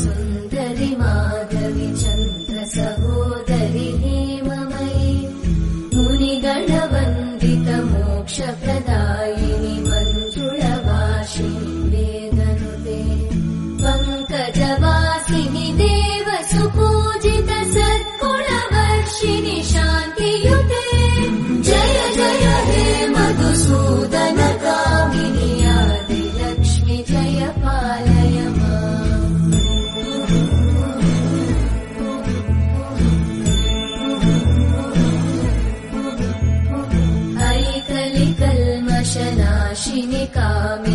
सुन्दरि माधवि चन्द्र सहोदरि हेममयि मुनिगणवन्दित मोक्षप्रदायिनि मञ्जुळवासिनि वेदनुते पङ्कजवासिनि देव सुपूजित सद्गुणवर्षिणि शान्तियुते जय जय हे मधुसूदन कामिनि आदिलक्ष्मि जय पालय माम्। ऐकलिकल्मषनाशिनि कामिनि